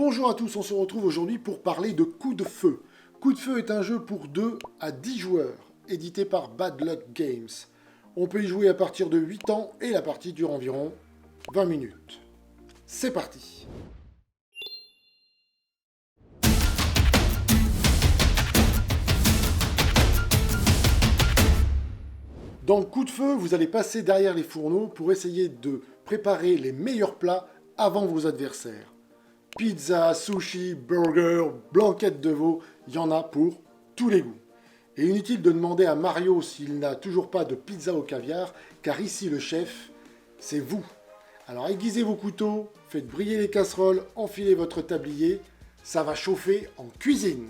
Bonjour à tous, on se retrouve aujourd'hui pour parler de Coup de Feu. Coup de Feu est un jeu pour 2 à 10 joueurs, édité par Bad Luck Games. On peut y jouer à partir de 8 ans et la partie dure environ 20 minutes. C'est parti! Dans Coup de Feu, vous allez passer derrière les fourneaux pour essayer de préparer les meilleurs plats avant vos adversaires. Pizza, sushi, burger, blanquette de veau, il y en a pour tous les goûts. Et inutile de demander à Mario s'il n'a toujours pas de pizza au caviar, car ici le chef, c'est vous. Alors aiguisez vos couteaux, faites briller les casseroles, enfilez votre tablier, ça va chauffer en cuisine.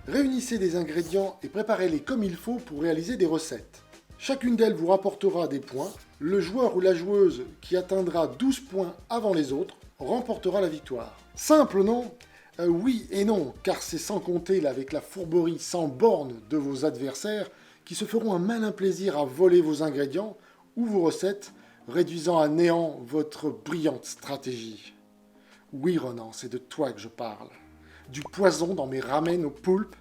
Réunissez des ingrédients et préparez-les comme il faut pour réaliser des recettes. Chacune d'elles vous rapportera des points. Le joueur ou la joueuse qui atteindra 12 points avant les autres remportera la victoire. Simple, non? Oui et non, car c'est sans compter là, avec la fourberie sans borne de vos adversaires qui se feront un malin plaisir à voler vos ingrédients ou vos recettes, réduisant à néant votre brillante stratégie. Oui Ronan, c'est de toi que je parle. Du poison dans mes ramen au poulpe,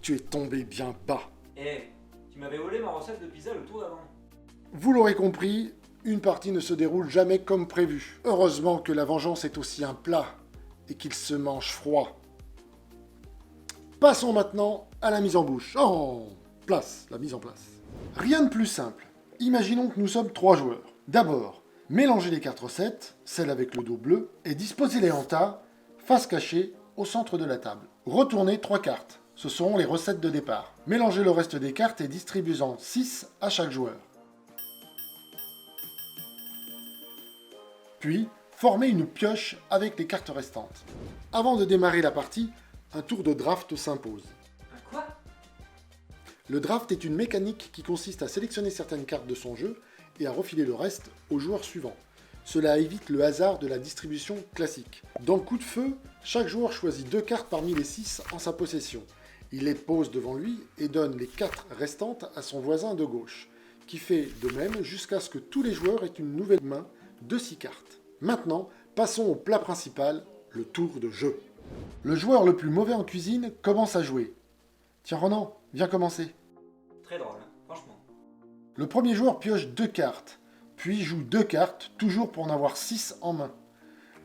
tu es tombé bien bas. Tu m'avais volé ma recette de pizza le tour d'avant. Vous l'aurez compris, une partie ne se déroule jamais comme prévu. Heureusement que la vengeance est aussi un plat et qu'il se mange froid. Passons maintenant à la mise en bouche. La mise en place. Rien de plus simple. Imaginons que nous sommes 3 joueurs. D'abord, mélangez les 4 recettes, celle avec le dos bleu, et disposez-les en tas, face cachée, au centre de la table. Retournez 3 cartes. Ce seront les recettes de départ. Mélangez le reste des cartes et distribuez-en 6 à chaque joueur. Puis, formez une pioche avec les cartes restantes. Avant de démarrer la partie, un tour de draft s'impose. Un quoi? Le draft est une mécanique qui consiste à sélectionner certaines cartes de son jeu et à refiler le reste au joueur suivant. Cela évite le hasard de la distribution classique. Dans Coup de Feu, chaque joueur choisit 2 cartes parmi les 6 en sa possession. Il les pose devant lui et donne les 4 restantes à son voisin de gauche, qui fait de même jusqu'à ce que tous les joueurs aient une nouvelle main de 6 cartes. Maintenant, passons au plat principal, le tour de jeu. Le joueur le plus mauvais en cuisine commence à jouer. Tiens Ronan, viens commencer. Très drôle, franchement. Le premier joueur pioche 2 cartes, puis joue 2 cartes, toujours pour en avoir 6 en main.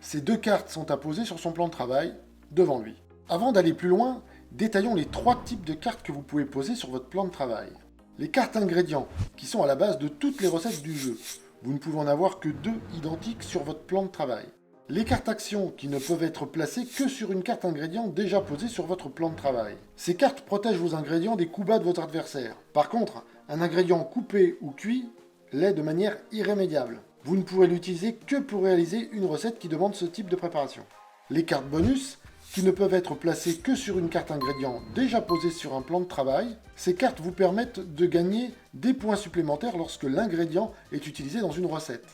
Ces 2 cartes sont à poser sur son plan de travail, devant lui. Avant d'aller plus loin, détaillons les 3 types de cartes que vous pouvez poser sur votre plan de travail. Les cartes ingrédients, qui sont à la base de toutes les recettes du jeu. Vous ne pouvez en avoir que 2 identiques sur votre plan de travail. Les cartes actions, qui ne peuvent être placées que sur une carte ingrédient déjà posée sur votre plan de travail. Ces cartes protègent vos ingrédients des coups bas de votre adversaire. Par contre, un ingrédient coupé ou cuit l'est de manière irrémédiable. Vous ne pourrez l'utiliser que pour réaliser une recette qui demande ce type de préparation. Les cartes bonus, qui ne peuvent être placées que sur une carte ingrédient déjà posée sur un plan de travail. Ces cartes vous permettent de gagner des points supplémentaires lorsque l'ingrédient est utilisé dans une recette.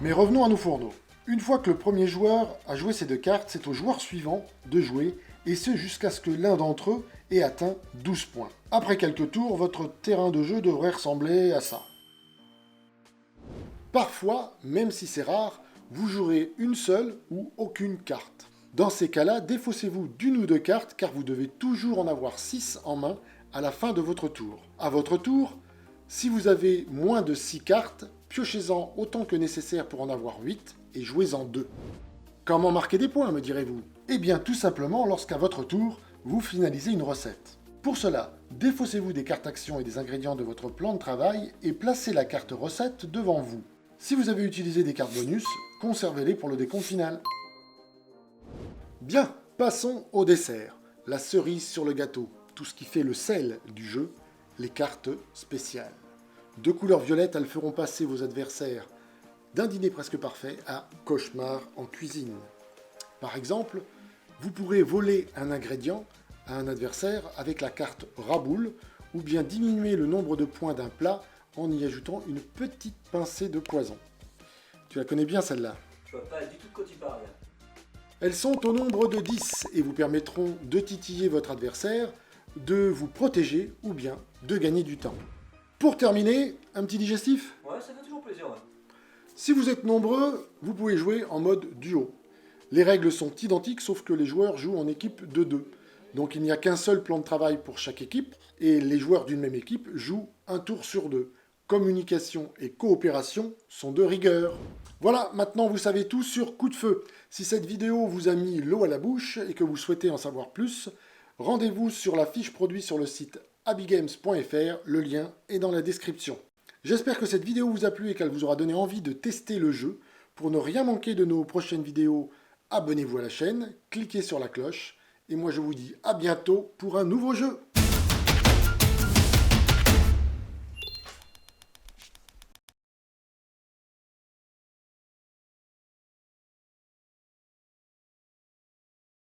Mais revenons à nos fourneaux. Une fois que le premier joueur a joué ces 2 cartes, c'est au joueur suivant de jouer, et ce jusqu'à ce que l'un d'entre eux ait atteint 12 points. Après quelques tours, votre terrain de jeu devrait ressembler à ça. Parfois, même si c'est rare, vous jouerez une seule ou aucune carte. Dans ces cas-là, défaussez-vous d'une ou 2 cartes car vous devez toujours en avoir 6 en main à la fin de votre tour. À votre tour, si vous avez moins de 6 cartes, piochez-en autant que nécessaire pour en avoir 8 et jouez-en 2. Comment marquer des points, me direz-vous? Eh bien tout simplement lorsqu'à votre tour, vous finalisez une recette. Pour cela, défaussez-vous des cartes actions et des ingrédients de votre plan de travail et placez la carte recette devant vous. Si vous avez utilisé des cartes bonus, conservez-les pour le décompte final. Bien, passons au dessert. La cerise sur le gâteau, tout ce qui fait le sel du jeu, les cartes spéciales. De couleur violette, elles feront passer vos adversaires d'un dîner presque parfait à cauchemar en cuisine. Par exemple, vous pourrez voler un ingrédient à un adversaire avec la carte raboule ou bien diminuer le nombre de points d'un plat en y ajoutant une petite pincée de poison. Tu la connais bien celle-là? Je vois pas du tout de quoi tu parles. Elles sont au nombre de 10 et vous permettront de titiller votre adversaire, de vous protéger ou bien de gagner du temps. Pour terminer, un petit digestif? Ouais, ça fait toujours plaisir, ouais. Si vous êtes nombreux, vous pouvez jouer en mode duo. Les règles sont identiques sauf que les joueurs jouent en équipe de 2. Donc il n'y a qu'un seul plan de travail pour chaque équipe et les joueurs d'une même équipe jouent un tour sur 2. Communication et coopération sont de rigueur. Voilà, maintenant vous savez tout sur Coup de Feu. Si cette vidéo vous a mis l'eau à la bouche et que vous souhaitez en savoir plus, rendez-vous sur la fiche produit sur le site abigames.fr, le lien est dans la description. J'espère que cette vidéo vous a plu et qu'elle vous aura donné envie de tester le jeu. Pour ne rien manquer de nos prochaines vidéos, abonnez-vous à la chaîne, cliquez sur la cloche, et moi je vous dis à bientôt pour un nouveau jeu.